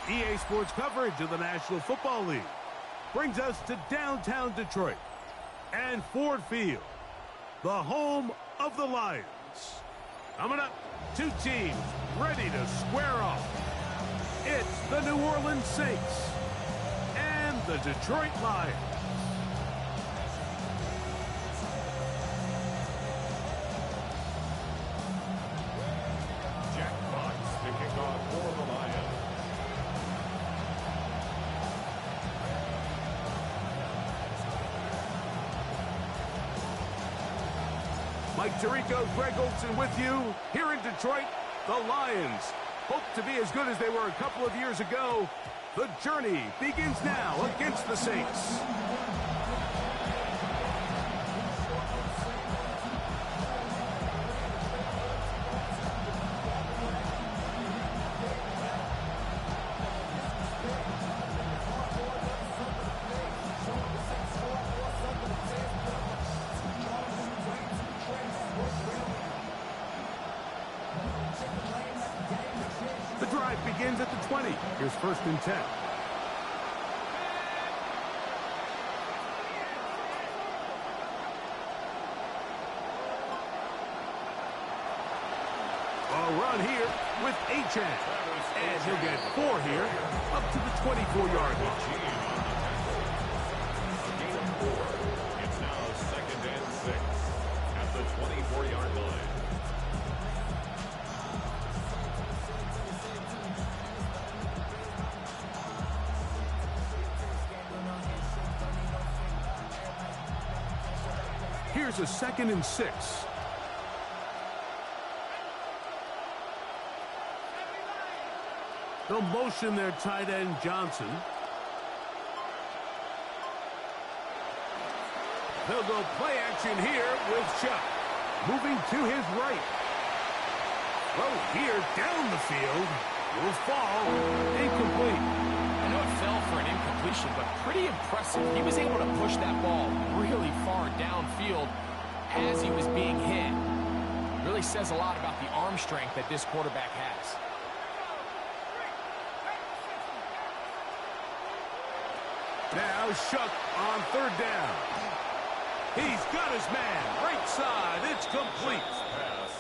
EA Sports coverage of the National Football League brings us to downtown Detroit and Ford Field, the home of the Lions. Coming up, two teams ready to square off. It's the New Orleans Saints and the Detroit Lions. Mike Tirico, Greg Olson with you. Here in Detroit, the Lions hope to be as good as they were a couple of years ago. The journey begins now against the Saints. Begins at the 20. Here's 1st and 10. A run here with Achane. And he'll get 4 here, up to the 24-yard line. It's now 2nd and 6 at the 24-yard line. Here's a 2nd and 6. They'll motion their tight end Johnson. They'll go play action here with Chuck. Moving to his right. Throw here down the field. Will fall. Incomplete. I know it fell for an incompletion, but pretty impressive. He was able to push that ball really far downfield as he was being hit. Really says a lot about the arm strength that this quarterback has. Now Shuck on 3rd down. He's got his man. Right side. It's complete.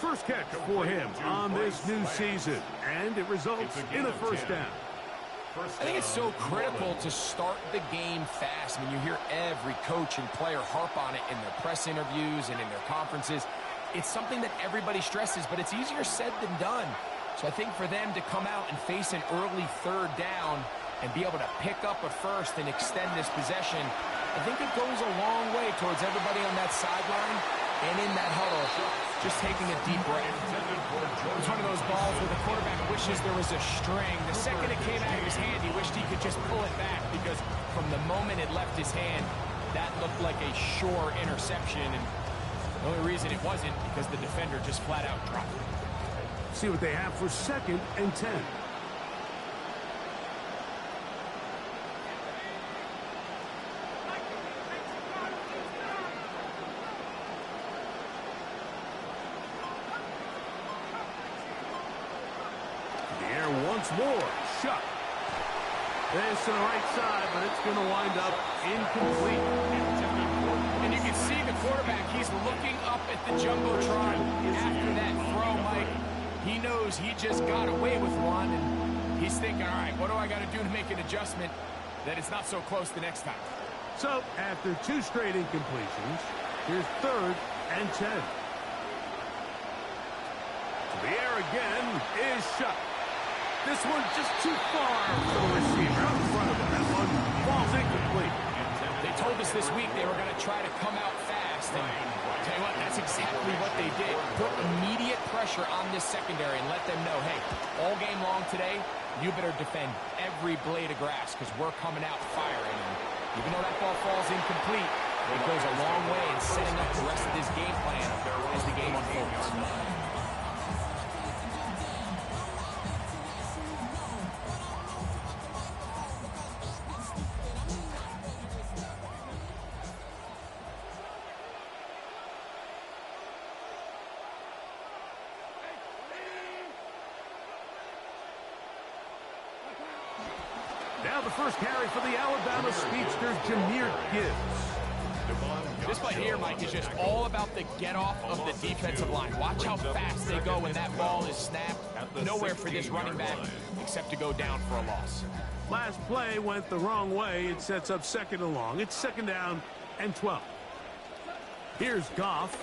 First catch for him on this new season. And it results in a 1st down. I think it's so critical to start the game fast. I mean, you hear every coach and player harp on it in their press interviews and in their conferences. It's something that everybody stresses, but it's easier said than done. So I think for them to come out and face an early 3rd down and be able to pick up a 1st and extend this possession, I think it goes a long way towards everybody on that sideline and in that huddle just taking a deep breath. It's one of those balls where the quarterback wishes there was a string. The second it came out of his hand, he wished he could just pull it back, because from the moment it left his hand, that looked like a sure interception. And the only reason it wasn't because the defender just flat out dropped it. See what they have for 2nd and 10. Once more, Shuck. This to the right side, but it's going to wind up incomplete. And you can see the quarterback, he's looking up at the Jumbotron after that throw, Mike. He knows he just got away with one, and he's thinking, all right, what do I got to do to make an adjustment that it's not so close the next time? So, after 2 straight incompletions, here's 3rd and 10. To the air again is Shuck. This one just too far for the receiver out in front of him. That one falls incomplete. They told us this week they were going to try to come out fast. And I'll tell you what, that's exactly what they did. Put immediate pressure on this secondary and let them know, hey, all game long today, you better defend every blade of grass because we're coming out firing. And even though that ball falls incomplete, it goes a long way in setting up the rest of this game plan as the game unfolds. the first carry for the Alabama speedster, Jahmyr Gibbs. This play here, Mike, is just all about the get-off of the defensive line. Watch how fast they go when that ball is snapped. Nowhere for this running back except to go down for a loss. Last play went the wrong way. It sets up second and long. It's second down and 12. Here's Goff.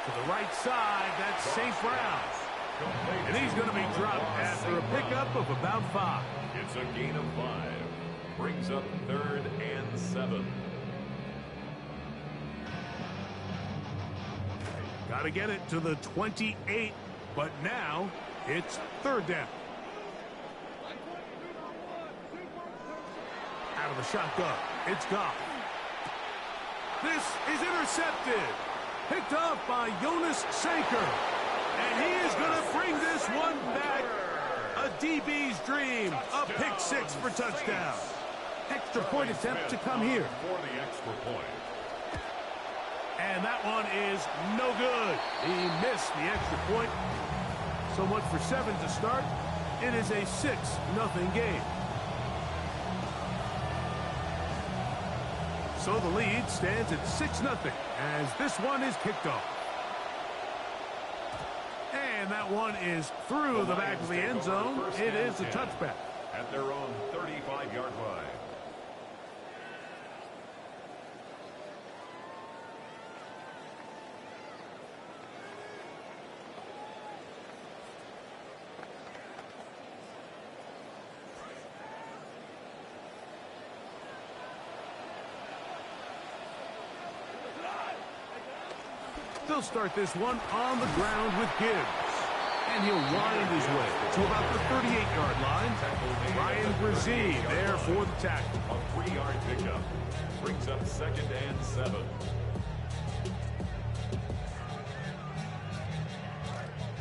To the right side, that's St. Brown. And he's going to be dropped after a pickup of about 5. It's a gain of 5. Brings up 3rd and 7. Got to get it to the 28, but now it's 3rd down. Out of the shotgun, it's Goff. This is intercepted. Picked off by Jonas Sanker. And he is going to bring this one back. A DB's dream. A pick 6 for touchdown. Extra point attempt to come here. For the extra point. And that one is no good. He missed the extra point. So much for 7 to start. It is a 6-0 game. So the lead stands at 6-0 as this one is kicked off. And that one is through the back of the end zone. It is a touchback. At their own 35-yard line. They'll start this one on the ground with Gibbs. And he'll wind his way to about the 38-yard line. Ryan Brzee there for the tackle. A 3-yard pickup. Brings up 2nd and 7.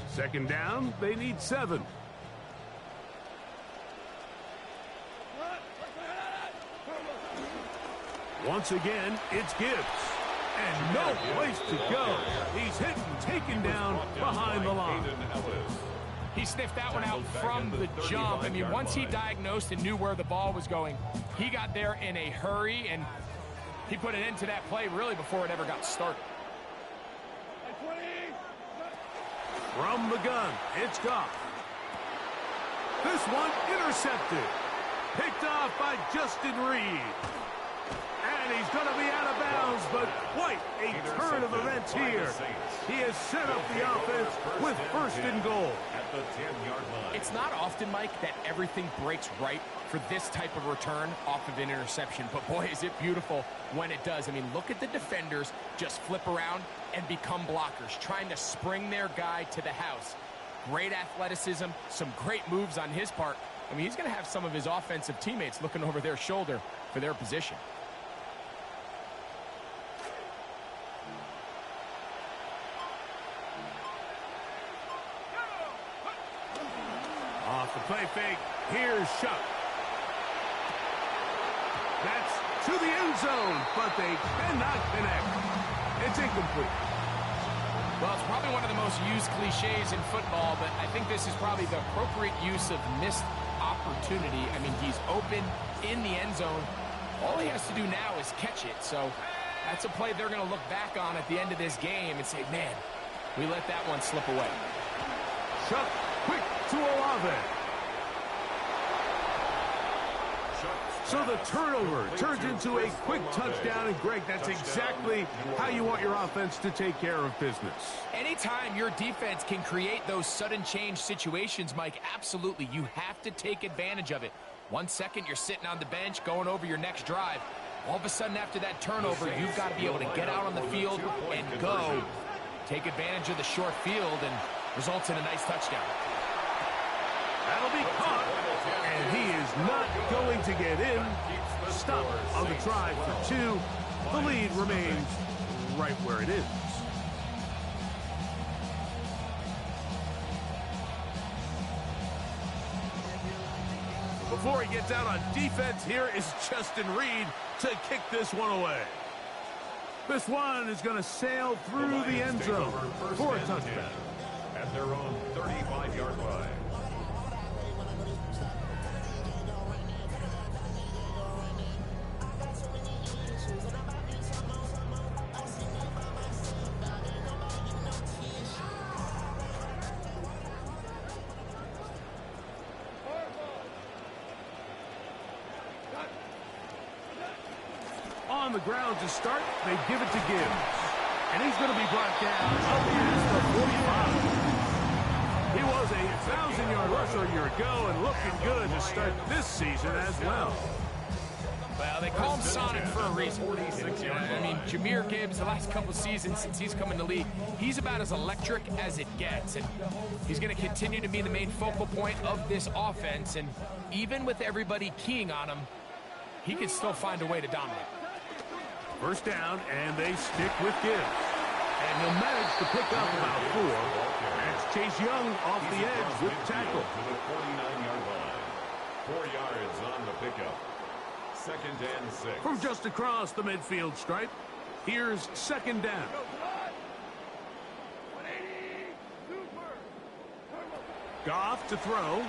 Second down, they need 7. Once again, it's Gibbs. And no place to go. He's hit and taken down behind the line. He sniffed that one out from the jump. I mean, once he diagnosed and knew where the ball was going, he got there in a hurry, and he put an end to that play really before it ever got started. From the gun, it's Goff. This one intercepted. Picked off by Justin Reed. And he's going to be out of bounds, but quite a turn of events here. He has set up the offense with 1st and goal. At the 10-yard line. It's not often, Mike, that everything breaks right for this type of return off of an interception. But, boy, is it beautiful when it does. I mean, look at the defenders just flip around and become blockers, trying to spring their guy to the house. Great athleticism, some great moves on his part. I mean, he's going to have some of his offensive teammates looking over their shoulder for their position. Off the play fake, here's Shuck. That's to the end zone, but they cannot connect. It's incomplete. Well, it's probably one of the most used cliches in football, but I think this is probably the appropriate use of missed opportunity. I mean, he's open in the end zone. All he has to do now is catch it. So that's a play they're going to look back on at the end of this game and say, man, we let that one slip away. Shuck, quick to Olave. So the turnover turns into a quick touchdown, and Greg, that's exactly how you want your offense to take care of business. Anytime your defense can create those sudden change situations, Mike, absolutely, you have to take advantage of it. 1 second, you're sitting on the bench, going over your next drive. All of a sudden, after that turnover, you've got to be able to get out on the field and go. Take advantage of the short field, and results in a nice touchdown. That'll be caught, and he is not going to get in. Stop on the try for 2. The lead remains right where it is. Before he gets out on defense, here is Justin Reed to kick this one away. This one is going to sail through the end zone for a touchdown. At their own 35-yard line. on the ground to start. They give it to Gibbs. And he's going to be brought down up against the 45. He was a 1,000-yard rusher a year ago and looking good to start this season as well. Well, they call him Sonic for a reason. I mean, Jahmyr Gibbs, the last couple seasons since he's come in the league, he's about as electric as it gets. And he's going to continue to be the main focal point of this offense. And even with everybody keying on him, he can still find a way to dominate. First down, and they stick with Gibbs. And he'll manage to pick up about 4. That's Chase Young off the edge with the tackle. To the 49-yard line. 4 yards on the pickup. Second and 6. From just across the midfield stripe, here's second down. Goff to throw.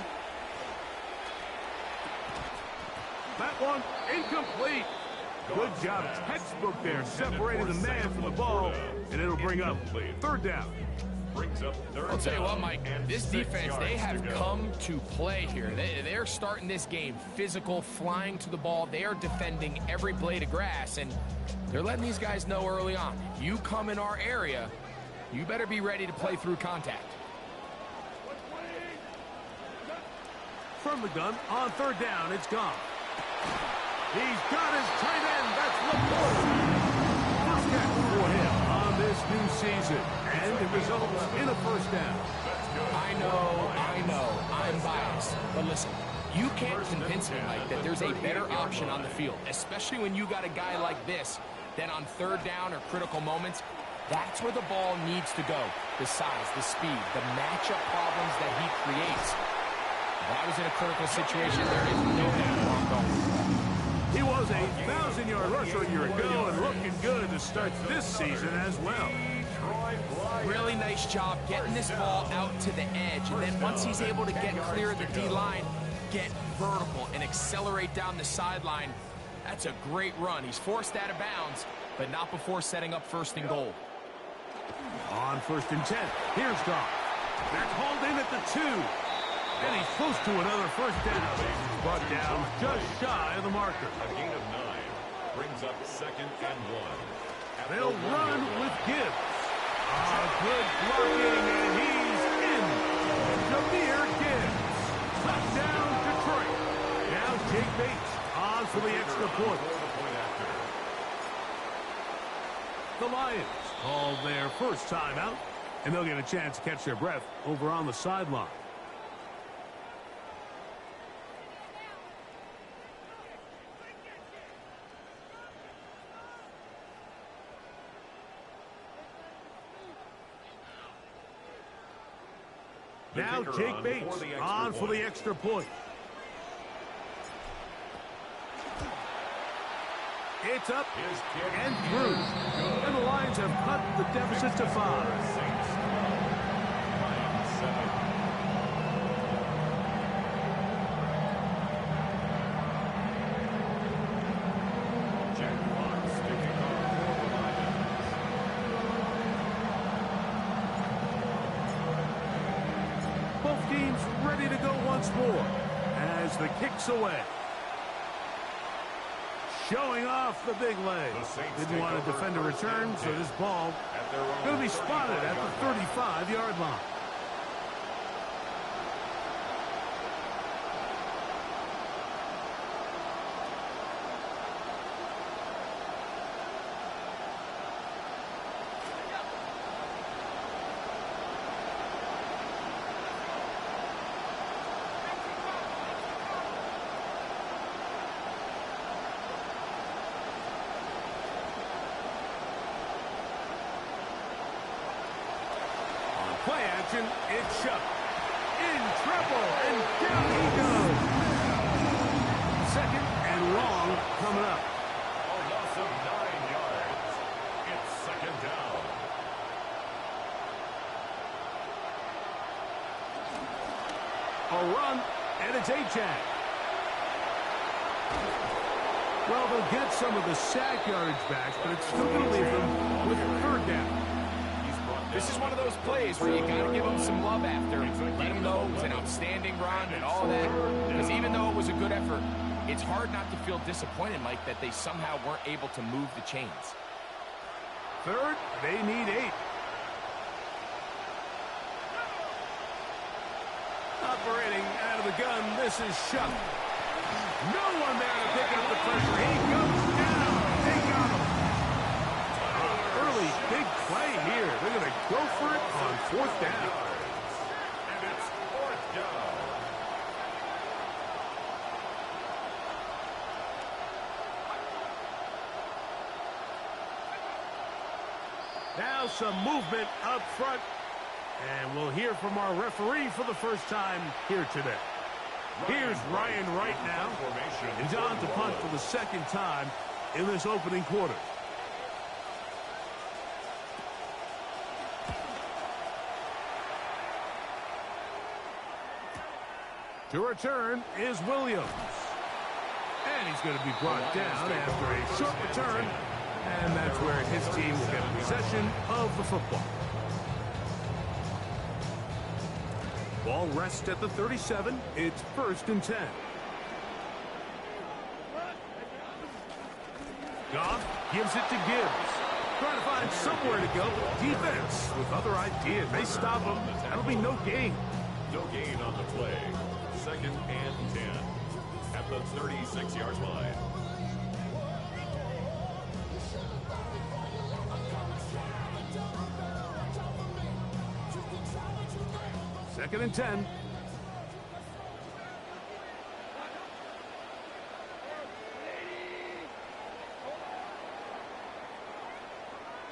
That one incomplete. Good job, textbook there, separating the man from the ball, and it'll bring up third down. I'll tell you what, Mike, this defense, they have come to play here. They're starting this game physical, flying to the ball. They are defending every blade of grass, and they're letting these guys know early on, if you come in our area, you better be ready to play through contact. From the gun, on third down, it's gone. He's got his tight end. That's Laporte. First catch for him on this new season. And it results in a first down. I know, I'm biased. But listen, you can't convince me, Mike, that there's a better option on the field, especially when you got a guy like this, that on third down or critical moments, that's where the ball needs to go. The size, the speed, the matchup problems that he creates. If I was in a critical situation, there is no doubt where I'm going. He was a 1,000-yard rusher a year ago and looking good to start this season as well. Really nice job getting this ball out to the edge, and then once he's able to get clear of the D-line, get vertical and accelerate down the sideline. That's a great run. He's forced out of bounds, but not before setting up first and goal. On first and 10, here's Goff. That's hauled in at the 2. And he's close to another first down. He's brought down just shy of the marker. A gain of 9 brings up second and 1. They'll run with Gibbs. Good blocking, and he's in. Jahmyr Gibbs. Touchdown, Detroit. Now Jake Bates on for the extra point. The Lions called their first timeout, and they'll get a chance to catch their breath over on the sideline. Now Jake Bates on for the extra point. It's up and through. And the Lions have cut the deficit to 5. Both teams ready to go once more as the kick's away. Showing off the big leg. Didn't want to defend a return, so this ball going to be spotted at the 35-yard line. Play action, it's Shuck. In trouble, and down he goes. Second and long coming up. A loss of 9 yards. It's second down. A run, and it's A-Jack. Well, they'll get some of the sack yardage back, but it's still going to leave them with a third down. This is one of those plays where you got to give him some love after. Let him know it was an outstanding run and all that. Because even though it was a good effort, it's hard not to feel disappointed, Mike, that they somehow weren't able to move the chains. Third, they need 8. Operating out of the gun, this is Shuck. No one there to pick up the pressure. He goes down. They got him. Early big play here. They're going to go for it on 4th down. And it's 4th down. Now some movement up front. And we'll hear from our referee for the first time here today. Here's Ryan Wright now. He's on to punt for the 2nd time in this opening quarter. To return is Williams. And he's going to be brought down after a short return. And that's where his team will get possession of the football. Ball rests at the 37. It's 1st and 10. Goff gives it to Gibbs. Trying to find somewhere to go. Defense with other ideas. They stop him. That'll be no gain. No gain on the play. 2nd and 10 at the 36-yard line. Second and 10.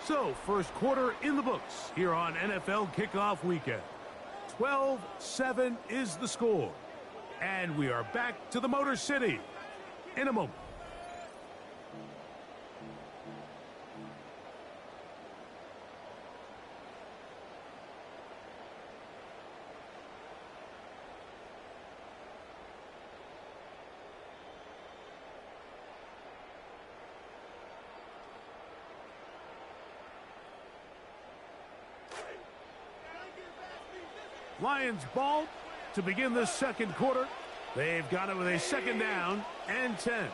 So, first quarter in the books here on NFL Kickoff Weekend. 12-7 is the score. And we are back to the Motor City in a moment. Lions ball to begin the 2nd quarter. They've got it with a 2nd down and 10.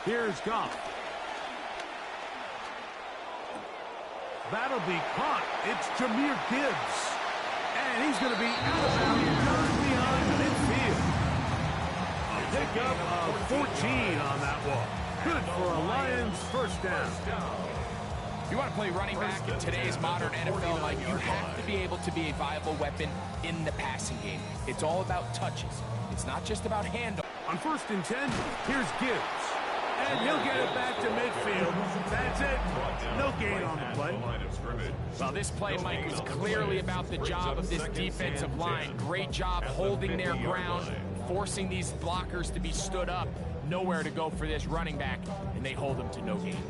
Here's Goff. That'll be caught. It's Jahmyr Gibbs. And he's going to be out of bounds just behind midfield. A pickup of 14 on that walk. Good for a Lions 1st down. If you want to play running back in today's modern NFL, Mike, you have to be able to be a viable weapon in the passing game. It's all about touches. It's not just about handoff. On 1st and 10, here's Gibbs. And he'll get it back to midfield. That's it. No gain on the play. Well, this play, Mike, was clearly about the job of this defensive line. Great job holding their ground, forcing these blockers to be stood up. Nowhere to go for this running back, and they hold him to no gain.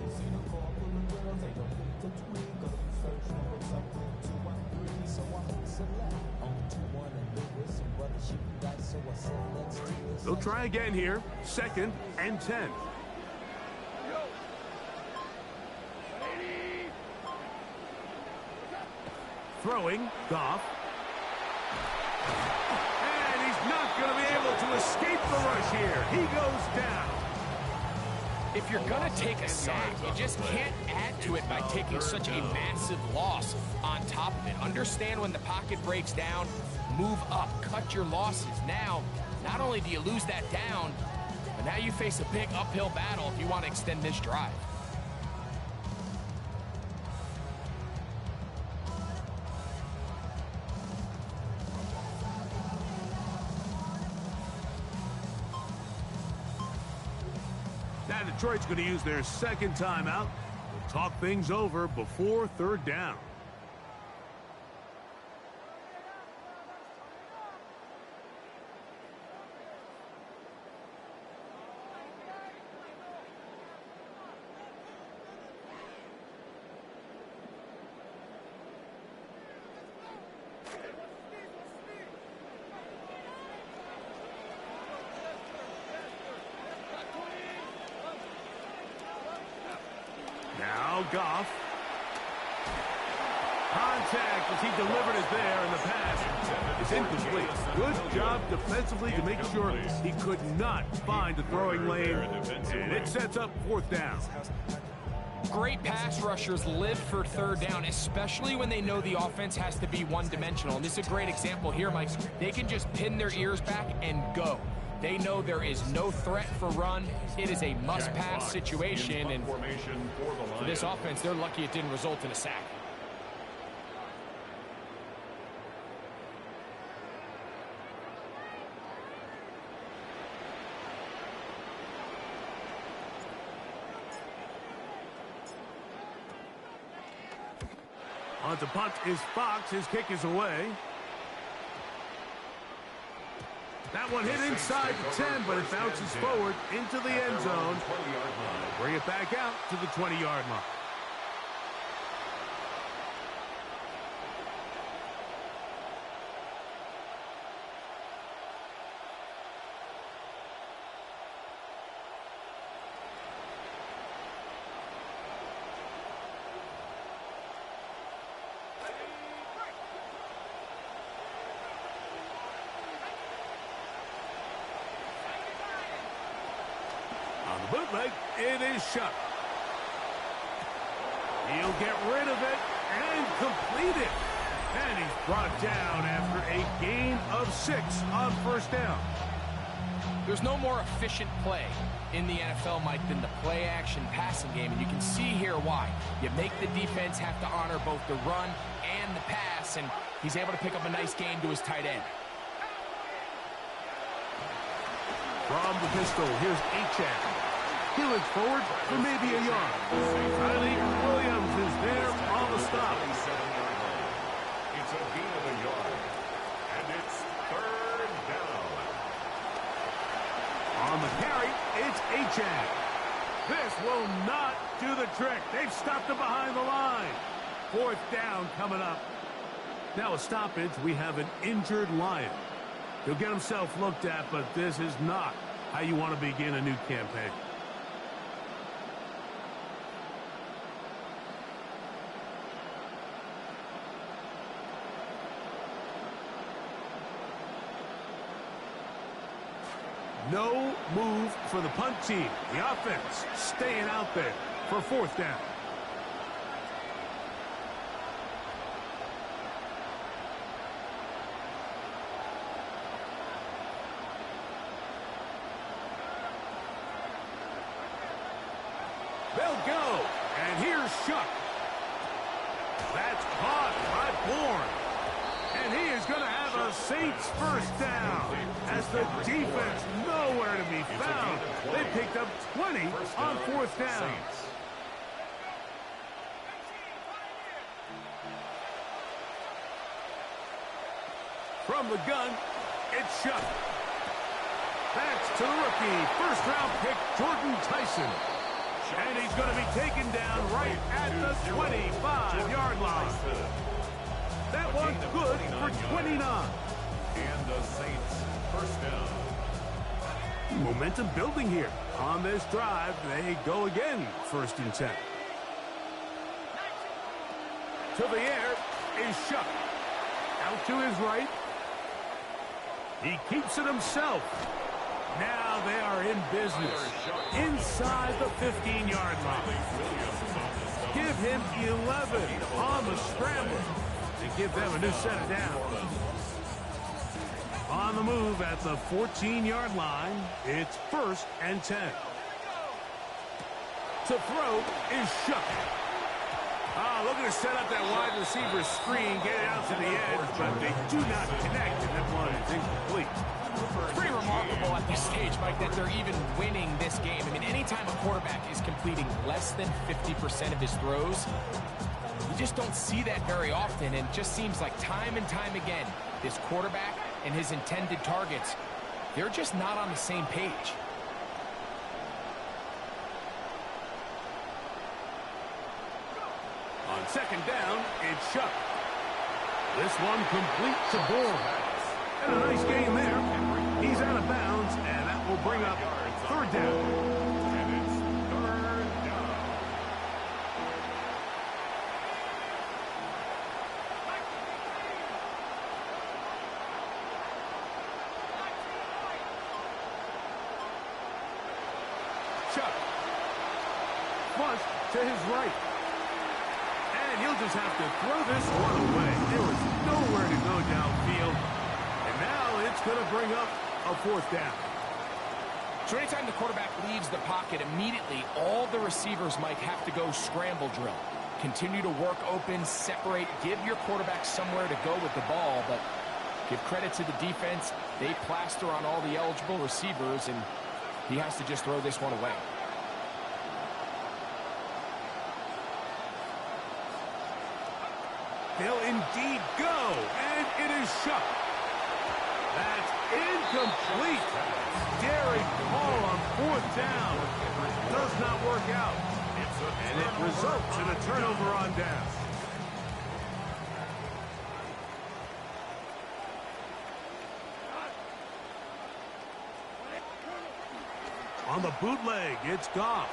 They'll try again here. 2nd and 10. Throwing, Goff. And he's not going to be able to escape the rush here. He goes down. If you're going to take a sack, you just can't add to it by taking such a massive loss on top of it. Understand when the pocket breaks down, move up, cut your losses. Now, not only do you lose that down, but now you face a big uphill battle if you want to extend this drive. Now Detroit's going to use their 2nd timeout to talk things over before 3rd down. Now Goff. contact as he delivered it there, and the pass is incomplete. Good job defensively to make sure he could not find the throwing lane, and it sets up fourth down. Great pass rushers live for third down, especially when they know the offense has to be one-dimensional. And this is a great example here, Mike. They can just pin their ears back and go. They know there is no threat for run. It is a must-pass situation, and for this offense, they're lucky it didn't result in a sack. On to punt is Fox. His kick is away. That one hit inside the 10, but it bounces forward into the end zone. Bring it back out to the 20-yard line. Bootleg, it is shut. He'll get rid of it and complete it. And he's brought down after a gain of 6 on first down. There's no more efficient play in the NFL, Mike, than the play-action passing game, and you can see here why. You make the defense have to honor both the run and the pass, and he's able to pick up a nice gain to his tight end. From the pistol, here's Achane. He looks forward for maybe a yard. Riley Williams is there on the stop. It's a gain of a yard, and it's third down. On the carry, it's Achane. This will not do the trick. They've stopped him behind the line. Fourth down coming up. Now a stoppage. We have an injured Lion. He'll get himself looked at, but this is not how you want to begin a new campaign. No move for the punt team. The offense staying out there for fourth down. They'll go. And here's Shuck. That's caught by Bourne. And he is going to have a Saints first down as the defense nowhere to be found. They picked up 20 on fourth down. From the gun, it's Shuck. That's to the rookie, first-round pick, Jordan Tyson. And he's going to be taken down right at the 25-yard line. That one's good for 29. And the Saints first down. Momentum building here on this drive. They go again, 1st and 10. To the air is Shuck. Out to his right. He keeps it himself. Now they are in business inside the 15-yard line. Give him 11 on the scramble to give them a new set of downs. On the move at the 14-yard line, it's 1st and 10. To throw is Shuck. Looking to set up that wide receiver screen, get it out to the edge, but they do not connect, and that one is incomplete. Pretty remarkable at this stage, Mike, that they're even winning this game. I mean, anytime a quarterback is completing less than 50% of his throws, you just don't see that very often, and it just seems like time and time again, this quarterback and his intended targets, they're just not on the same page. On 2nd down, it's Shuck. This one complete to Bourne. And a nice gain there. He's out of bounds, and that will bring up 3rd down. And it's 3rd down. flushed to his right. And he'll just have to throw this one away. There was nowhere to go downfield. And now it's going to bring up a fourth down. So anytime the quarterback leaves the pocket, immediately all the receivers might have to go scramble drill. Continue to work open, separate, give your quarterback somewhere to go with the ball, but give credit to the defense. They plaster on all the eligible receivers, and he has to just throw this one away. They'll indeed go, and it is shut. That's incomplete. Daring call on fourth down. Does not work out. And it results in a turnover on down. On the bootleg, it's Goff.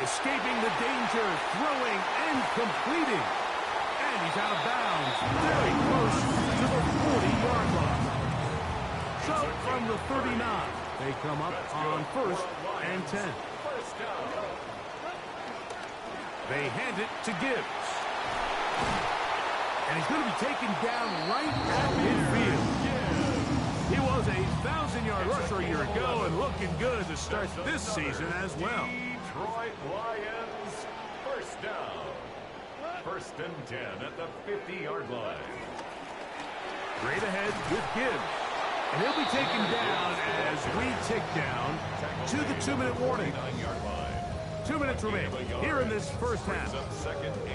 Escaping the danger, throwing and completing. And he's out of bounds, very close to the 40-yard line. So from the 39, they come up on 1st and 10. They hand it to Gibbs. And he's going to be taken down right at midfield. He was a 1,000-yard rusher a year ago and looking good to start this season as well. Detroit Lions, first down. 1st and 10 at the 50-yard line. Straight ahead with Gibbs. And he'll be taken down as we tick down to the 2-minute warning. 2 minutes remain here in this first half.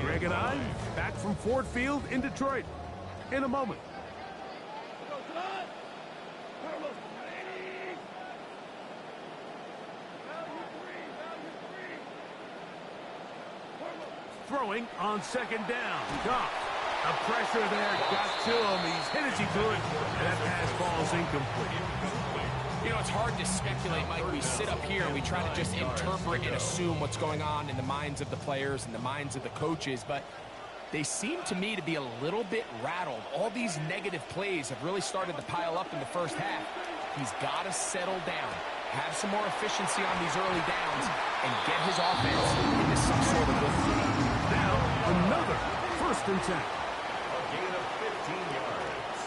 Greg and I back from Ford Field in Detroit in a moment. Throwing on 2nd down. Goff. The pressure there got to him. He's hit as he threw it. And that pass ball's incomplete. You know, it's hard to speculate, Mike. We sit up here and we try to just interpret and assume what's going on in the minds of the players and the minds of the coaches, but they seem to me to be a little bit rattled. All these negative plays have really started to pile up in the first half. He's got to settle down, have some more efficiency on these early downs, and get his offense into some sort of rhythm. Now, another 1st and 10. A gain of 15 yards.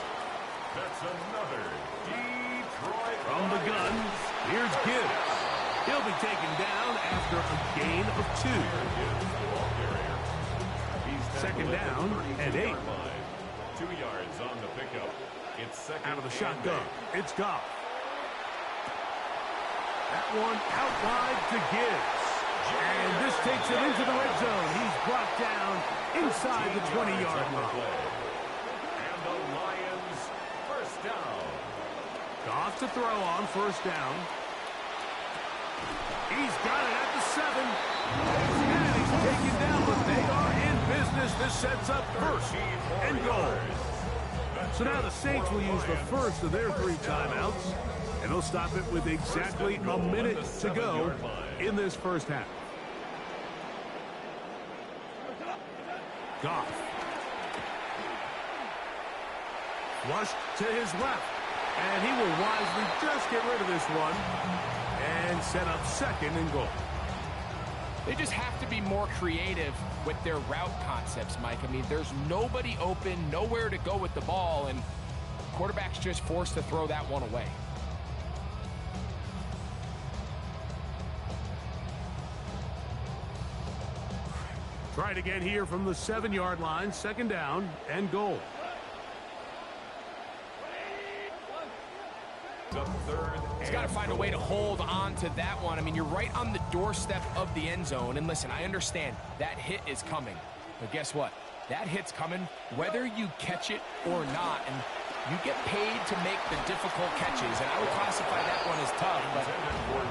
That's another Detroit From the gun, here's Gibbs. He'll be taken down after a gain of 2. 2nd down and 8. 2 yards on the pickup. It's second. Out of the shotgun, it's Goff. That one out wide to Gibbs. And this takes it into the red zone. He's brought down inside the 20-yard line. And the Lions, first down. Goff to throw on 1st down. He's got it at the 7. And he's taken down, but they are in business. This sets up 1st and goal. So now the Saints will use the first of their 3 timeouts, and they'll stop it with exactly a minute to go in this first half. Goff. Flushed to his left. And he will wisely just get rid of this one and set up 2nd and goal. They just have to be more creative with their route concepts, Mike. I mean, there's nobody open, nowhere to go with the ball, and quarterback's just forced to throw that one away. Try it again here from the 7-yard line. 2nd down and goal. He's got to find a way to hold on to that one. I mean, you're right on the doorstep of the end zone. And listen, I understand that hit is coming. But guess what? That hit's coming whether you catch it or not. And you get paid to make the difficult catches. And I would classify that one as tough. But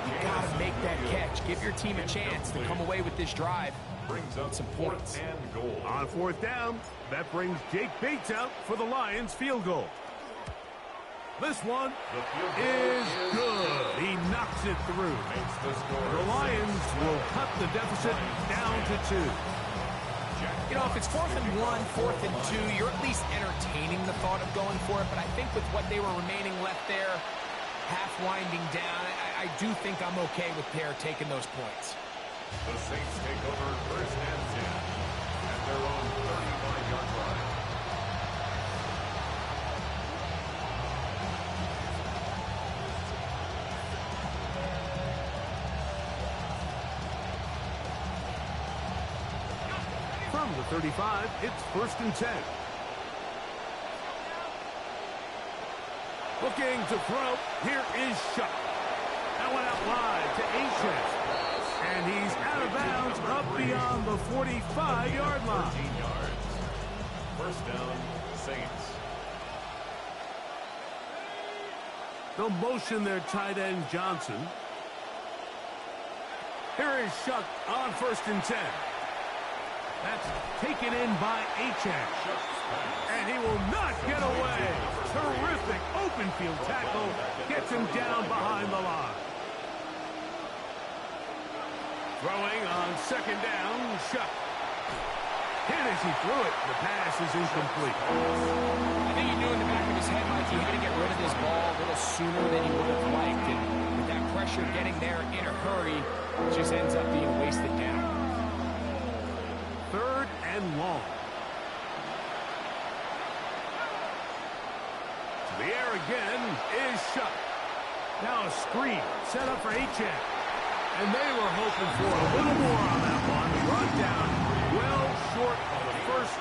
you got to make that catch. Give your team a chance to come away with this drive. Brings up some points. And goal. On 4th down, that brings Jake Bates out for the Lions field goal. This one is good. He knocks it through. The Lions will cut the deficit down to 2. You know, if it's 4th and 1, 4th and 2, you're at least entertaining the thought of going for it. But I think with what they were remaining left there, half winding down, I do think I'm okay with Pear taking those points. The Saints take over first and 10 at their own 35-yard line. From the 35, it's first and 10. Looking to throw. Here is Shuck. That went out wide to Achane. And he's out of bounds up beyond the 45-yard line. 13 yards. First down, Saints. They'll motion their tight end Johnson. Here is Shuck on first and 10. That's taken in by Achane. And he will not get away. Terrific open field tackle. Gets him down behind the line. Throwing on second down, Shuck. Hit as he threw it. The pass is incomplete. I think he knew in the back of his head, Mike, he had to get rid of this ball a little sooner than he would have liked. And with that pressure getting there in a hurry, it just ends up being wasted down. Third and long. To the air again is Shuck. Now a screen set up for Achane. And they were hoping for a little more on that one. Brought down well short of the first.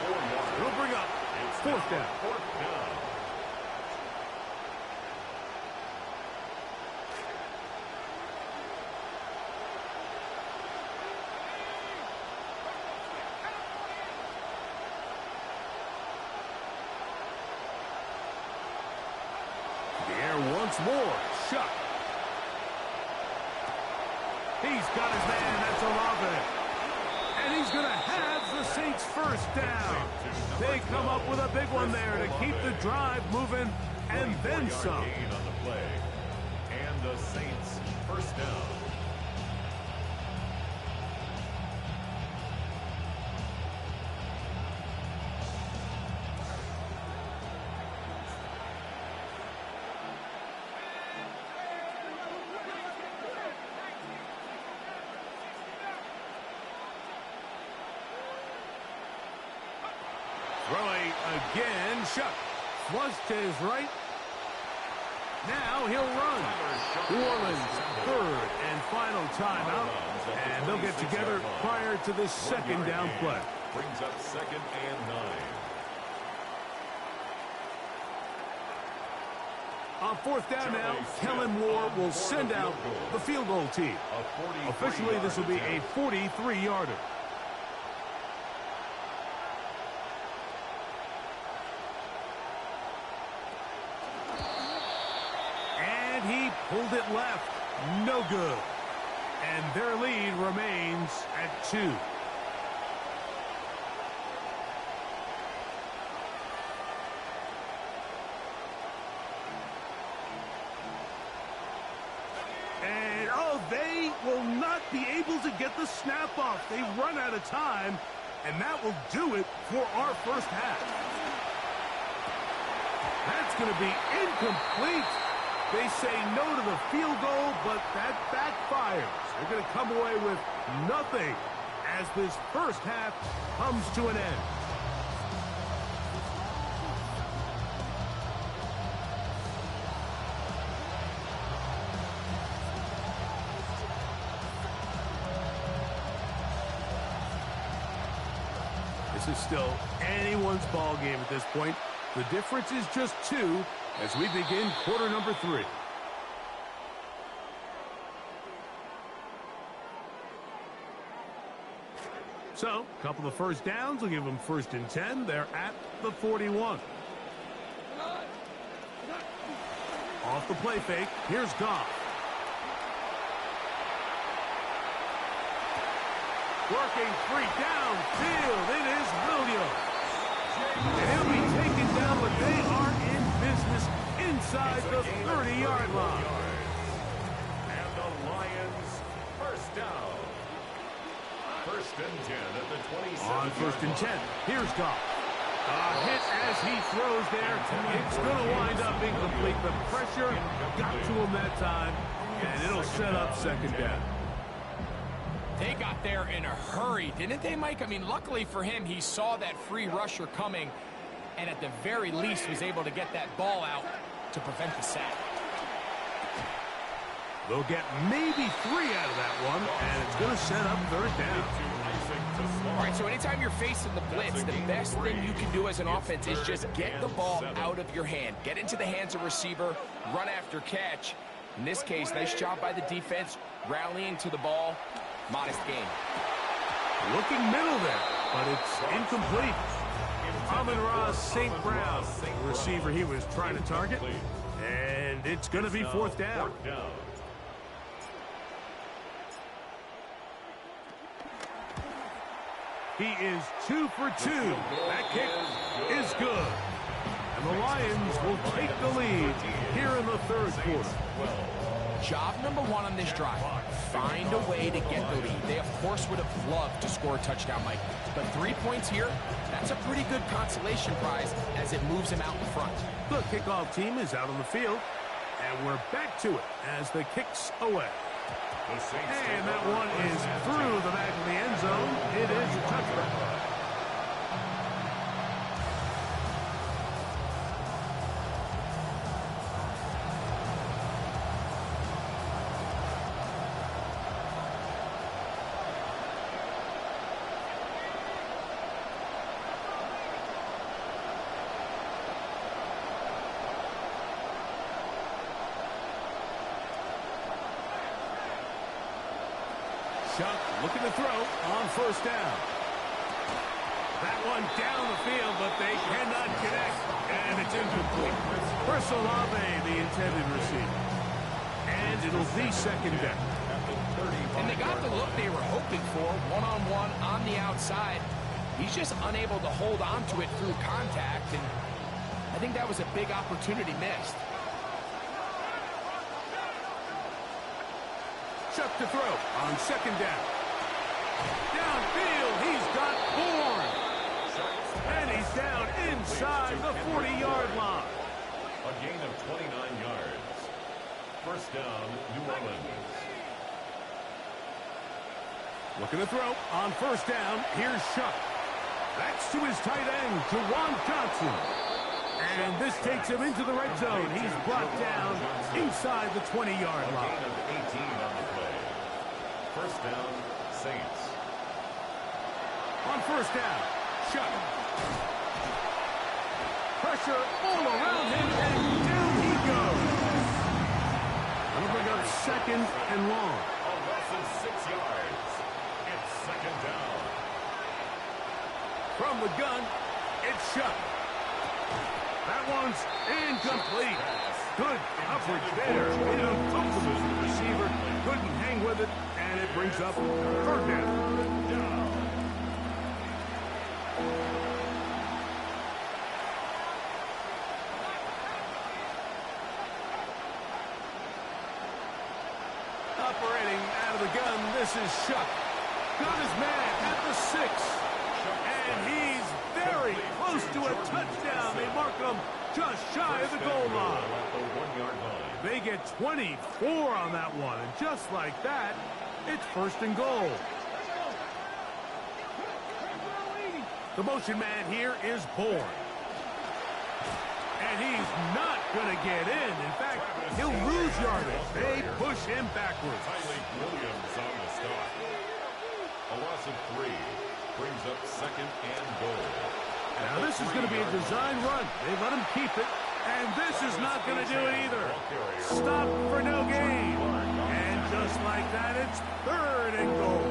It'll bring up fourth down. The air once more. Shuck. He's got his man. That's Olave. And he's going to have the Saints first down. They come up with a big one there to keep the drive moving and then some. On the play. And the Saints first down. Throwing again, Shuck. Flush to his right. Now he'll run. New Orleans, third and final timeout. And they'll get together prior to this second down play. Brings up second and 9. On fourth down now, Kellen Moore will send out the field goal team. Officially, this will be a 43-yarder. He pulled it left. No good. And their lead remains at 2. And, they will not be able to get the snap off. They run out of time, and that will do it for our first half. That's going to be incomplete. They say no to the field goal, but that backfires. They're going to come away with nothing as this first half comes to an end. This is still anyone's ball game at this point. The difference is just 2 as we begin quarter number 3. So, a couple of first downs will give them first and 10. They're at the 41. Off the play fake, here's Goff. Working free downfield, it is Williams. And he'll be taken down, but they are in business inside the 30-yard line. And the Lions first down. First and 10 at the 27. On first and 10, here's Goff. Hit as he throws there. It's going to wind up incomplete. The pressure got to him that time, and it'll set up second down. They got there in a hurry, didn't they, Mike? I mean, luckily for him, he saw that free rusher coming and at the very least was able to get that ball out to prevent the sack. They'll get maybe 3 out of that one, and it's going to set up 3rd down. All right, so anytime you're facing the blitz, the best thing you can do as an offense is just get the ball out of your hand. Get into the hands of receiver, run after catch. In this case, nice job by the defense, rallying to the ball. Modest gain. Looking middle there, but it's incomplete. Amon-Ra St. Brown, the receiver he was trying to target, and it's going to be 4th down. He is 2 for 2. That kick is good. And the Lions will take the lead here in the 3rd quarter. Job number 1 on this drive, find a way to get the lead. They, of course, would have loved to score a touchdown, Mike. But 3 points here, that's a pretty good consolation prize as it moves him out in front. The kickoff team is out on the field, and we're back to it as the kick's away. And that one is through the back of the end zone. It is a touchdown. Chuck looking to throw on 1st down. That one down the field, but they cannot connect, and it's incomplete. Chris Olave, the intended receiver. And it'll be 2nd down. And they got the look they were hoping for, one-on-one on the outside. He's just unable to hold on to it through contact, and I think that was a big opportunity missed. Chuck to throw on 2nd down. Downfield, he's got Bourne. And he's down inside the 40-yard line. A gain of 29 yards. 1st down, New Orleans. Looking to throw on 1st down. Here's Chuck. That's to his tight end, Juwan Johnson. And this takes him into the red zone. He's brought down inside the 20-yard line. A gain of 18 on the play. 1st down, Saints. On 1st down, Chuck. Pressure all around him, and down he goes. That'll bring up 2nd and long. A loss of 6 yards. It's 2nd down. From the gun, it's Chuck. That one's incomplete. Good coverage there. Uncomfortable for the receiver. Couldn't hang with it, and it brings up 3rd down. Operating out of the gun, this is Chuck. Got his man at the 6. And he's very close to a touchdown. They mark him just shy of the goal line. They get 24 on that one. And just like that, it's 1st and goal. The motion man here is Bourne. And he's not going to get in. In fact, he'll lose yardage. They push him backwards. Tyler Williams on the start. A loss of 3 brings up 2nd and goal. Now this is going to be a design run. They let him keep it. And this is not going to do it either. Stop for no gain. And just like that, it's 3rd and goal.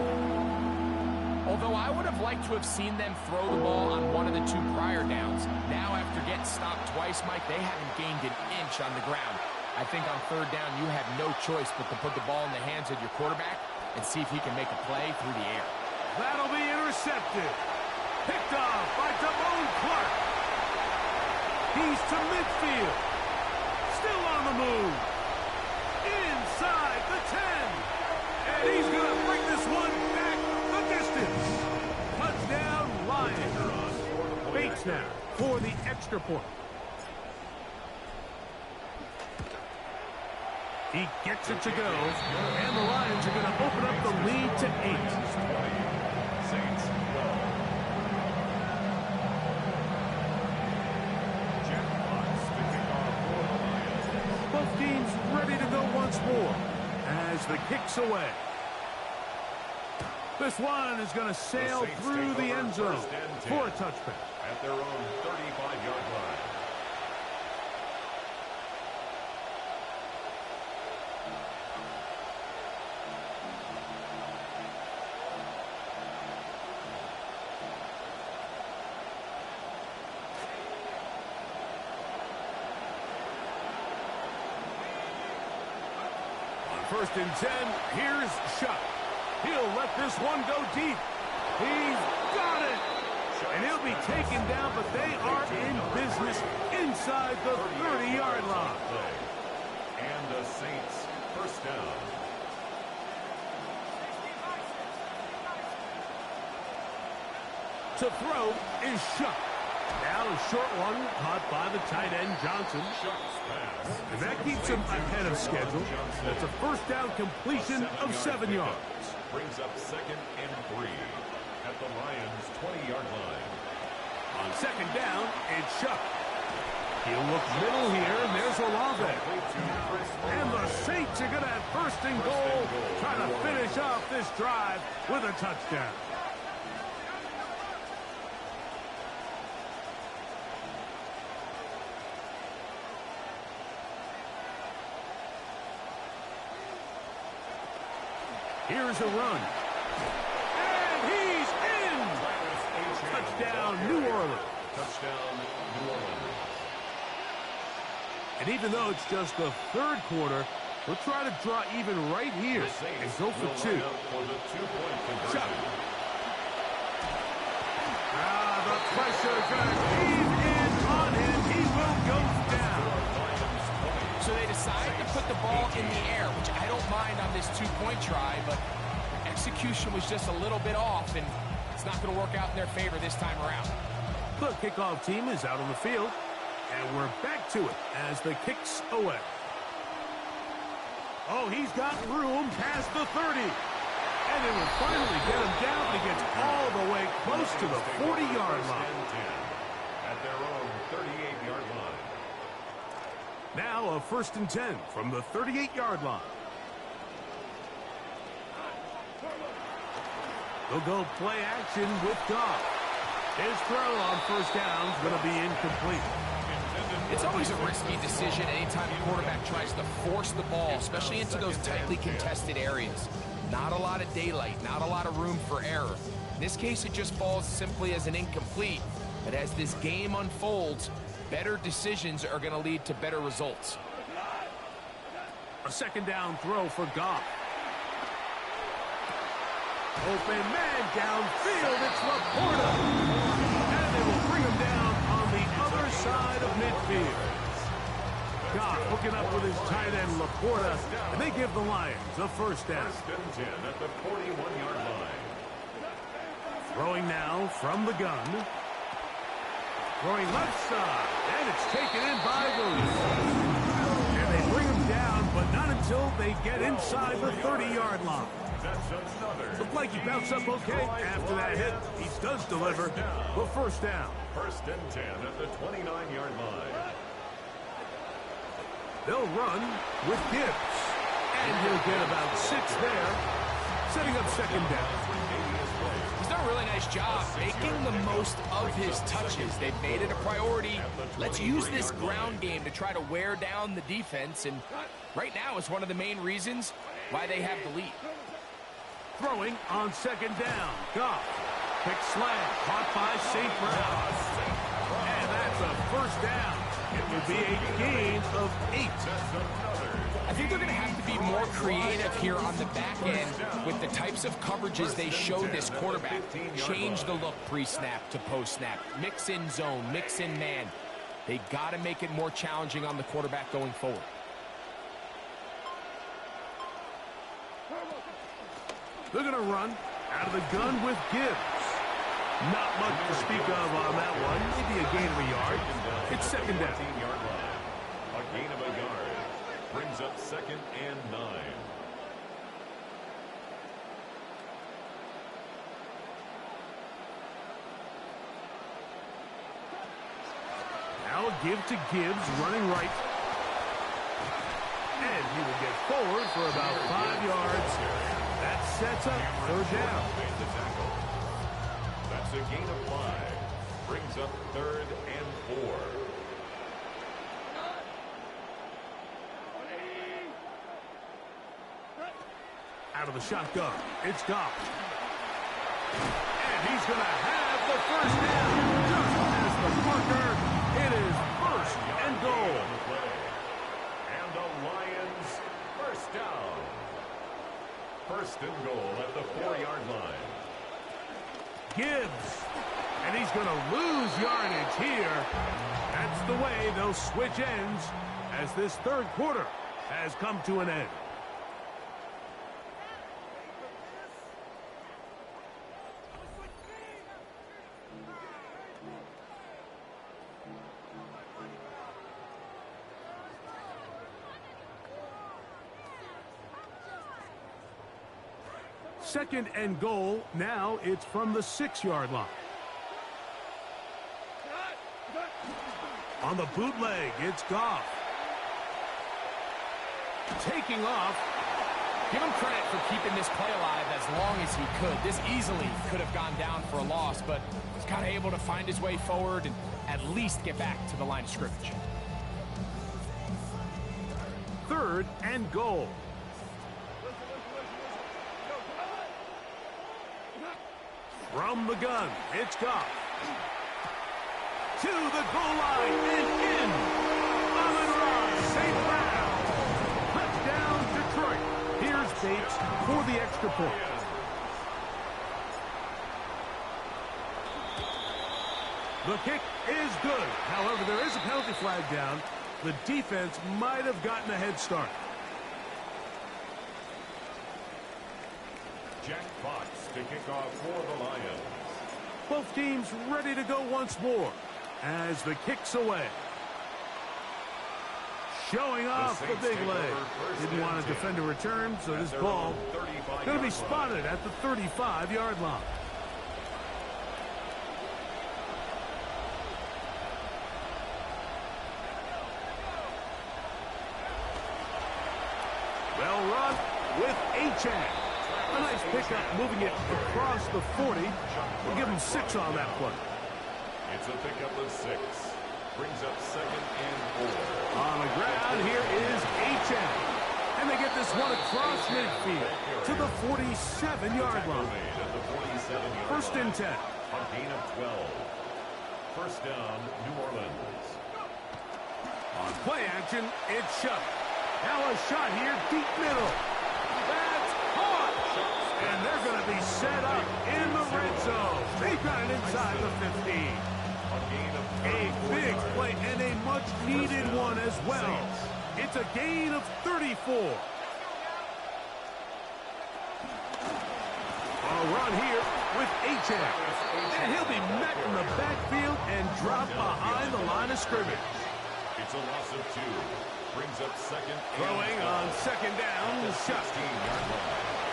Although I would have liked to have seen them throw the ball on one of the 2 prior downs. Now after getting stopped twice, Mike, they haven't gained an inch on the ground. I think on 3rd down, you have no choice but to put the ball in the hands of your quarterback and see if he can make a play through the air. That'll be intercepted. Picked off by Damone Clark. He's to midfield. Still on the move. Inside the 10. And he's going to bring this one back the distance. Touchdown, Lions. Bates now for the extra point. He gets it to go, and the Lions are going to open up the lead to 8. Saints 12. Jackpots to kick off for the Lions. Both teams ready to go once more as the kick's away. This one is going to sail through the end zone for a touchback. At their own 35-yard line. First and 10, here's Shuck. He'll let this one go deep. He's got it. And he'll be taken down, but they are in business inside the 30-yard line. And the Saints first down. To throw is Shuck. Now a short one caught by the tight end Johnson. And that keeps him ahead of schedule. That's a first down completion of 7 yards. Brings up 2nd and 3 at the Lions' 20-yard line. On second down, it's Shuck. He'll look middle here, and there's Olave. And the Saints are going to have first and goal, trying to finish off this drive with a touchdown. Here's a run. And he's in! Touchdown, New Orleans. Touchdown, New Orleans. And even though it's just the third quarter, we'll try to draw even right here and go for 2. Chuck. The pressure's going to cave in on him. He will go down. So they decide to put the ball in the air, which I don't mind on this 2-point try, but execution was just a little bit off, and it's not going to work out in their favor this time around. The kickoff team is out on the field, and we're back to it as the kick's away. Oh, he's got room past the 30. And it will finally get him down. He gets all the way close to the 40-yard line. At their own 38-yard line. Now a first and 10 from the 38-yard line. They'll go play action with Goff. His throw on first down is going to be incomplete. It's always a risky decision anytime a quarterback tries to force the ball, especially into those tightly contested areas. Not a lot of daylight, not a lot of room for error. In this case, it just falls simply as an incomplete. But as this game unfolds, better decisions are going to lead to better results. A second down throw for Goff. Open man downfield, it's Laporta. And they will bring him down on the other side of midfield. Goff hooking up with his tight end Laporta, and they give the Lions a first down. First and 10 at the 41-yard line. Throwing now from the gun. Throwing left side, and it's taken in by Williams. And they bring him down, but not until they get inside the 30-yard line. Looked like he bounced up okay after that hit. He does deliver the first down. First and 10 at the 29-yard line. They'll run with Gibbs. And he'll get about 6 there, setting up second down. He's done a really nice job making the most of his touches. They've made it a priority. Let's use this ground game to try to wear down the defense. And right now is one of the main reasons why they have the lead. Throwing on second down. Goff. Quick slant. Caught by St. Brown. And that's a first down. It will be a gain of 8. I think they're going to have to be more creative here on the back end with the types of coverages they showed this quarterback. Change the look pre-snap to post-snap. Mix in zone, mix in man. They got to make it more challenging on the quarterback going forward. They're going to run out of the gun with Gibbs. Not much to speak of on that one. Maybe a gain of a yard. It's second down. A gain of a yard. Brings up 2nd and 9. Now a give to Gibbs, running right. And he will get forward for about 5 yards. That sets up 3rd down. That's a gain of 5. Brings up 3rd and 4. Out of the shotgun, it's Goff. And he's going to have the 1st down. Just as the marker, it is 1st and goal. And the Lions 1st down. 1st and goal at the 4-yard line. Gibbs. And he's going to lose yardage here. That's the way they'll switch ends as this 3rd quarter has come to an end. Second and goal. Now it's from the 6-yard line. On the bootleg, it's Goff. Taking off. Give him credit for keeping this play alive as long as he could. This easily could have gone down for a loss, but he's kind of able to find his way forward and at least get back to the line of scrimmage. 3rd and goal. From the gun, it's Goff. To the goal line and in. On the run, St. Brown. Touchdown, Detroit. Here's Bates for the extra point. The kick is good. However, there is a penalty flag down. The defense might have gotten a head start. Jack Fox to kick off for the Lions. Both teams ready to go once more as the kick's away. Showing off the big leg. Didn't want to defend a return, so this ball going to be spotted at the 35-yard line. Well run with Achane. A nice pickup, moving it across the 40. We'll give him 6 on that play. It's a pickup of 6. Brings up 2nd and 4. On the ground, here is Achane. And they get this one across midfield to the 47-yard line. 1st and 10. A gain of 12. 1st down, New Orleans. On play action, it's shut. Now a shot here, deep middle. That's caught. And they're going to be set up in the red zone. They've got it inside the 15. A big play and a much-needed one as well. It's a gain of 34. A run here with Achane. And he'll be met in the backfield and dropped behind the line of scrimmage. It's a loss of 2. Brings up 2nd. Throwing on 2nd down. Shot.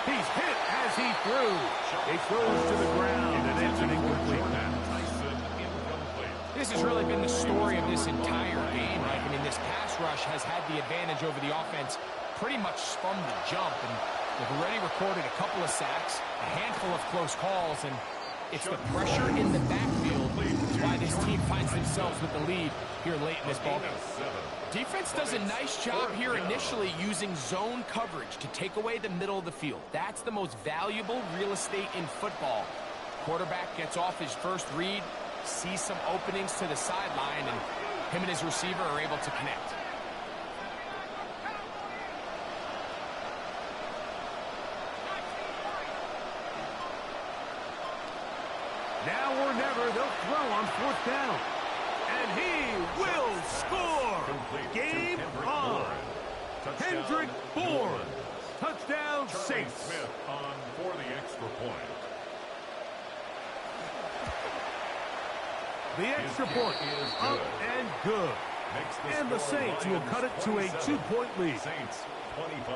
He's hit as he threw. It goes to the ground, and it's an incomplete pass. This has really been the story of this entire game, right? I mean, this pass rush has had the advantage over the offense pretty much from the jump, and they've already recorded a couple of sacks, a handful of close calls, and it's the pressure in the backfield why this team finds themselves with the lead here late in this ballgame. Defense does a nice job here initially using zone coverage to take away the middle of the field. That's the most valuable real estate in football. Quarterback gets off his first read, sees some openings to the sideline, and him and his receiver are able to connect. Now or never, they'll throw on 4th down. And he will score. Game on. Kendrick Bourne. Touchdown, Saints. Smith on for the extra point. The extra point is up and good. And the Saints will cut it to a 2-point lead. Saints 25.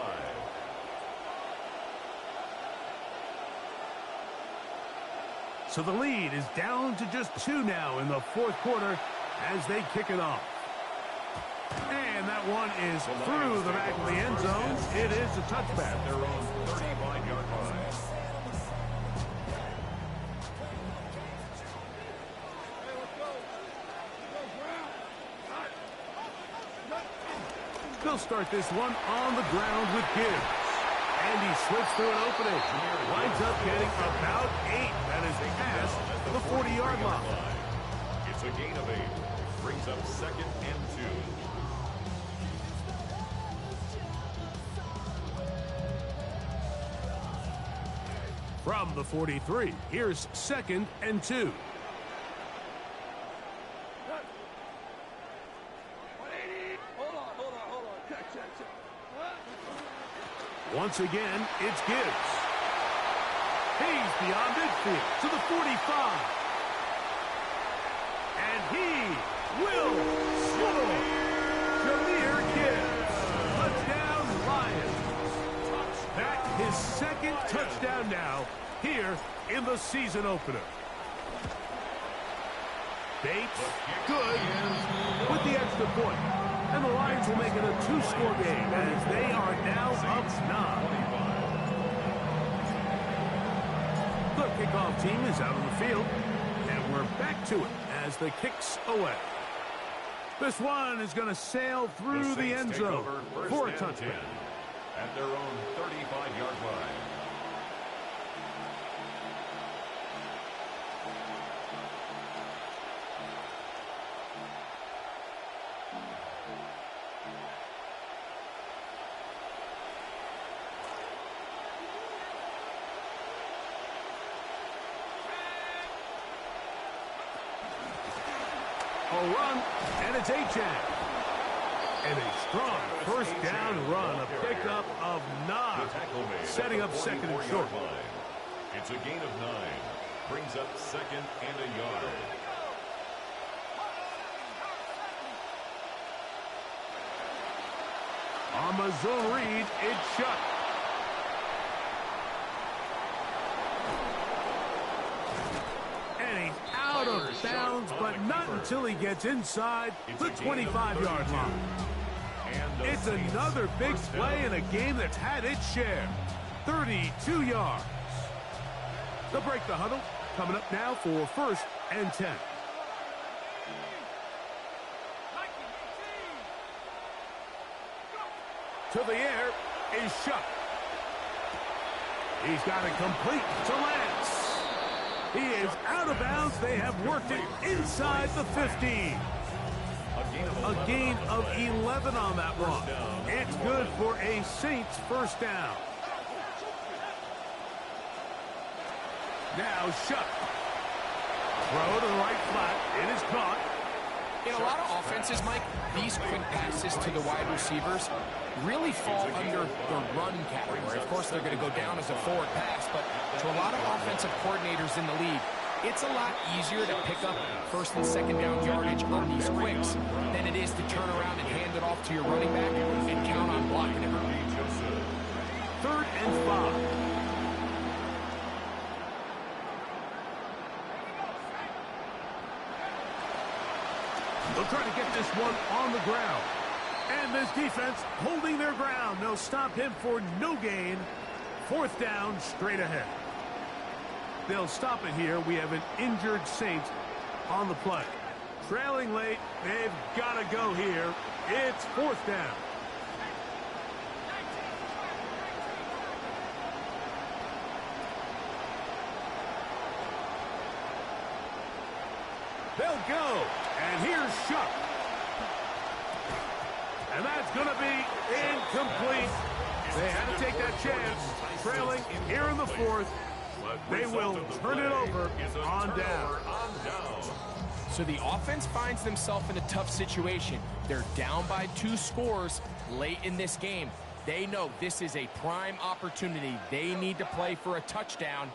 So the lead is down to just 2 now in the fourth quarter as they kick it off. And that one is through the back of the end zone. It is a touchback. Their own 35-yard line. They'll start this one on the ground with Gibbs. And he slips through an opening. Winds up getting about 8. That is past the 40-yard line. It's a gain of 8. Brings up 2nd and 2. From the 43, here's 2nd and 2. Once again, it's Gibbs. He's beyond midfield to the 45. And he will score. Jahmyr Gibbs. Touchdown, Lions. That's his 2nd touchdown now here in the season opener. Bates, good, with the extra point. And the Lions will make it a 2-score game as they are now up 9. The kickoff team is out on the field, and we're back to it as the kicks away. This one is going to sail through the end zone for a touchdown. At their own 35-yard line. A run, and it's Achane. And a strong first down run, a pickup of 9, setting up 2nd and short. It's a gain of 9, brings up 2nd and a yard. On the zone read, it's shut. And he's out of bounds, but not until he gets inside the 25-yard line. It's another big play in a game that's had its share. 32 yards. They'll break the huddle. Coming up now for 1st and 10. To the air is Shuck. He's got it complete to Lance. He is out of bounds. They have worked it inside the 15. A gain of 11 on that one. It's good for a Saints first down. Now Shuck. Throw to the right flat. It is caught. In a lot of offenses, Mike, these quick passes to the wide receivers really fall under the run category. Of course, they're going to go down as a forward pass, but to a lot of offensive coordinators in the league, it's a lot easier to pick up 1st and 2nd down yardage on these quicks than it is to turn around and hand it off to your running back and count on blocking it. 3rd and 5. They'll try to get this one on the ground. And this defense holding their ground. They'll stop him for no gain. 4th down, straight ahead. They'll stop it here. We have an injured Saint on the play. Trailing late. They've got to go here. It's 4th down. They'll go. And here's Shuck. And that's going to be incomplete. They had to take that chance. Trailing here in the 4th. But they will turn it over on down. So the offense finds themselves in a tough situation. They're down by 2 scores late in this game. They know this is a prime opportunity. They need to play for a touchdown.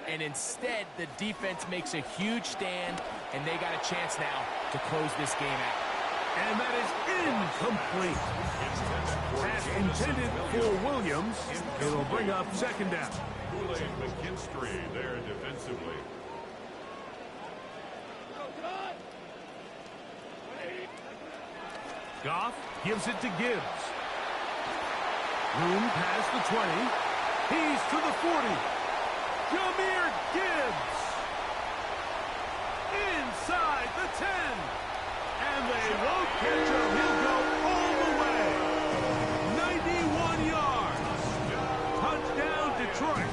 And instead, the defense makes a huge stand, and they got a chance now to close this game out. And that is incomplete. Pass intended for Williams. It'll bring up second down. Kool-Aid McKinstry there defensively. Goff gives it to Gibbs. Room past the 20. He's to the 40. Jahmyr Gibbs. Inside the 10. And they won't catch him. He'll go all the way. 91 yards. Touchdown, Detroit.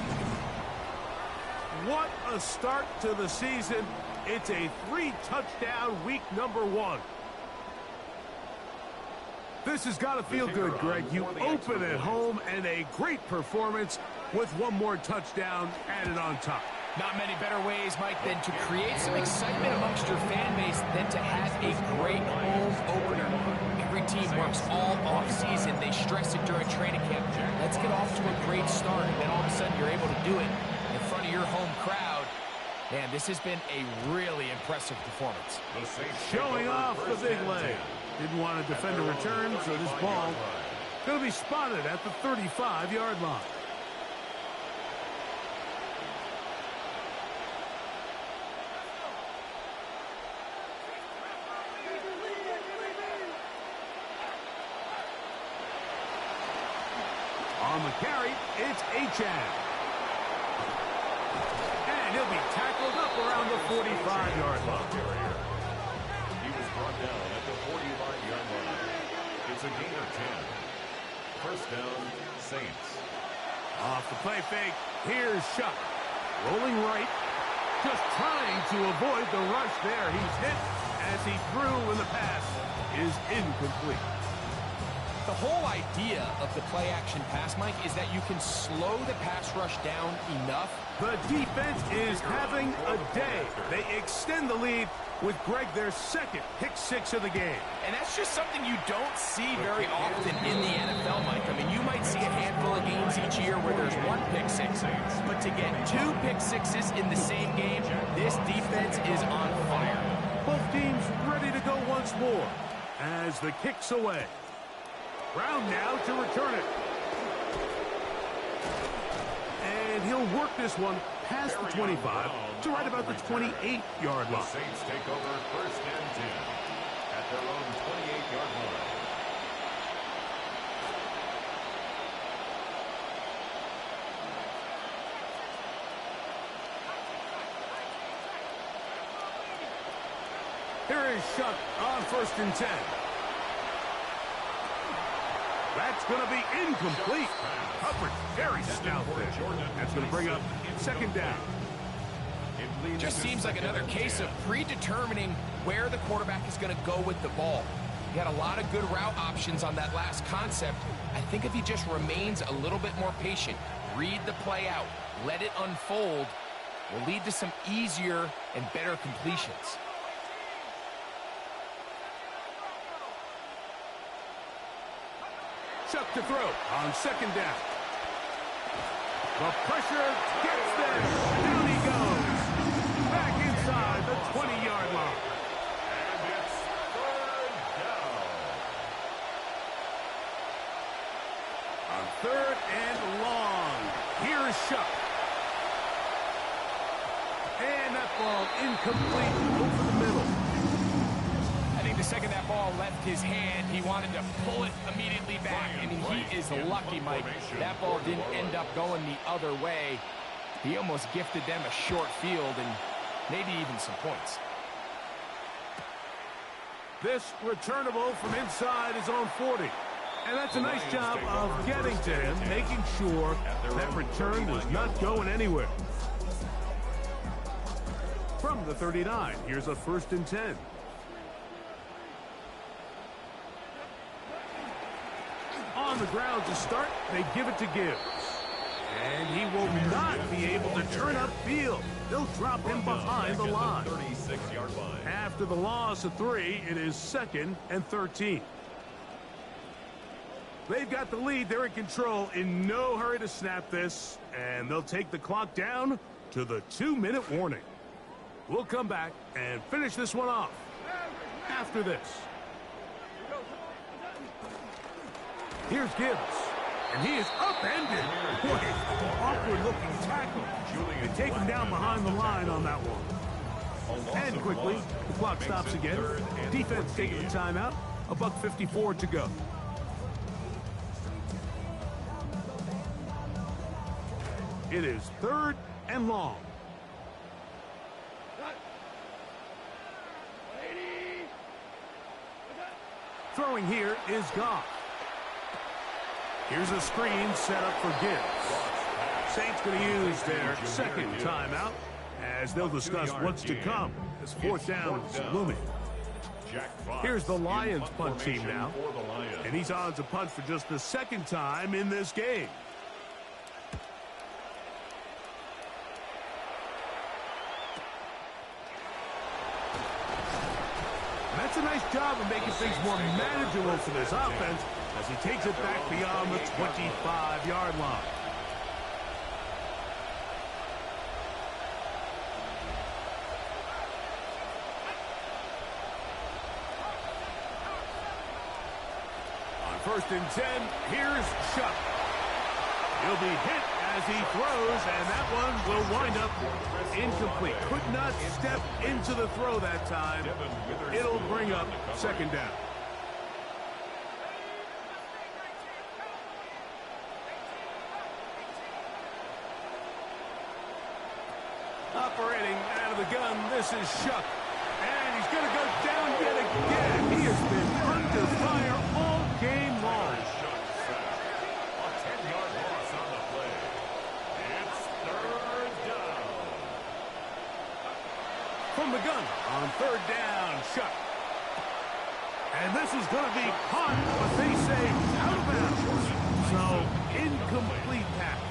What a start to the season. It's a 3-touchdown week number 1. This has got to feel good, Greg. You open at home and a great performance with one more touchdown added on top. Not many better ways, Mike, than to create some excitement amongst your fan base than to have a great home opener. Every team works all off-season. They stress it during training camp. Let's get off to a great start, and then all of a sudden you're able to do it in front of your home crowd. Man, this has been a really impressive performance. Showing off the big leg. Didn't want to defend a return, so this ball going to be spotted at the 35-yard line. On the carry, it's Achane. And he'll be tackled up around the 45-yard line. He was brought down at the 45-yard line. It's a gain of 10. First down, Saints. Off the play fake, here's Shuck. Rolling right, just trying to avoid the rush there. He's hit as he threw, and the pass is incomplete. The whole idea of the play-action pass, Mike, is that you can slow the pass rush down enough. The defense is having a day. They extend the lead with Greg their second pick-6 of the game. And that's just something you don't see very often in the NFL, Mike. I mean, you might see a handful of games each year where there's one pick-6. But to get 2 pick-6s in the same game, this defense is on fire. Both teams ready to go once more as the kick's away. Brown now to return it. And he'll work this one past the 25 to right about the 28-yard line. The Saints take over first and 10 at their own 28-yard line. Here is Shuck on first and 10. That's going to be incomplete. Coverage very stout there. That's going to bring up second down. Just seems like another case of predetermining where the quarterback is going to go with the ball. He had a lot of good route options on that last concept. I think if he just remains a little bit more patient, read the play out, let it unfold, will lead to some easier and better completions. Chuck to throw on second down. The pressure gets there. Down he goes. Back inside the 20-yard line. And it's third down. On third and long. Here's Shuck. And that ball incomplete over the middle. I think the second that ball left his hand, he wanted to pull it immediately back. I mean, he is lucky, Mike. That ball didn't end up going the other way. He almost gifted them a short field and maybe even some points. This returnable from inside his own 40. And that's a nice job of getting to him, making sure that return was not going anywhere. From the 39, here's a first and 10. On the ground to start, they give it to Gibbs. And he will not be able to turn upfield. They'll drop him behind the line. 36-yard line. After the loss of 3, it is second and 13. They've got the lead. They're in control. In no hurry to snap this. And they'll take the clock down to the 2-minute warning. We'll come back and finish this one off after this. Here's Gibbs. And he is upended. Boy, awkward-looking tackle. They take him down behind the line on that one. And quickly, the clock stops again. Defense taking the timeout. $1:54 to go. It is 3rd and long. Throwing here is Goff. Here's a screen set up for Gibbs. Saints going to use their second timeout as they'll discuss what's to come as 4th down is looming. Here's the Lions punt team now, and he's on to punt for just the 2nd time in this game. That's a nice job of making things more manageable for this offense as he takes it back beyond the 25-yard line. On 1st and 10, here's Shuck. He'll be hit as he throws, and that one will wind up incomplete. Could not step into the throw that time. It'll bring up 2nd down. Operating out of the gun, this is Shuck. And he's going to go down yet again. He has been under fire all game long. A 10-yard loss on the play. It's 3rd down. From the gun on 3rd down, Shuck. And this is going to be caught, but they say out of bounds. So, incomplete pass.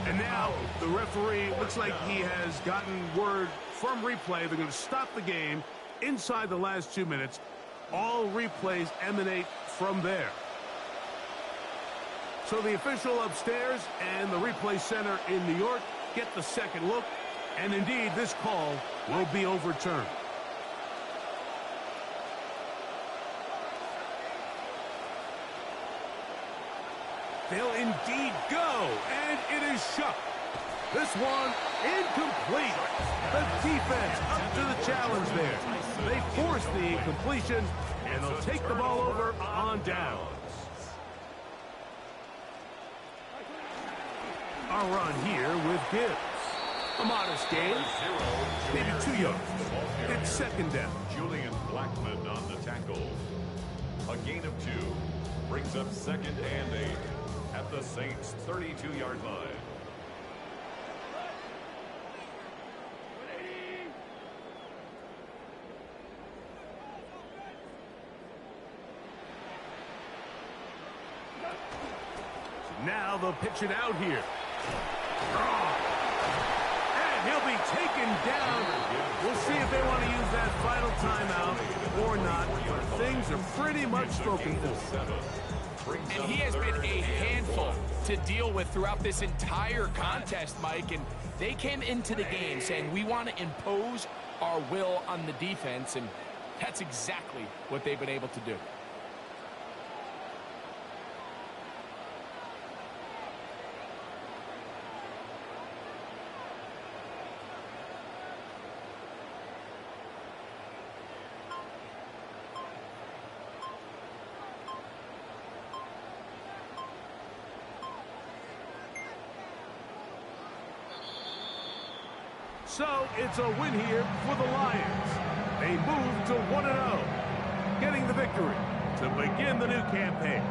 And now the referee looks like he has gotten word from replay. They're going to stop the game inside the last 2 minutes. All replays emanate from there. So the official upstairs and the replay center in New York get the second look. And indeed, this call will be overturned. They'll indeed go, and it is Shuck. This one incomplete. The defense up to the challenge there. They force the incompletion, and they'll take the ball over on down. A run here with Gibbs. A modest gain, maybe 2 yards. It's 2nd down. Julian Blackman on the tackle. A gain of 2 brings up 2nd and 8 at the Saints' 32-yard line. Now they'll pitch it out here. And he'll be taken down. We'll see if they want to use that final timeout or not. But things are pretty much spoken for. And he has been a handful to deal with throughout this entire contest, Mike. And they came into the game saying, we want to impose our will on the defense. And that's exactly what they've been able to do. So it's a win here for the Lions. They move to 1-0, getting the victory to begin the new campaign.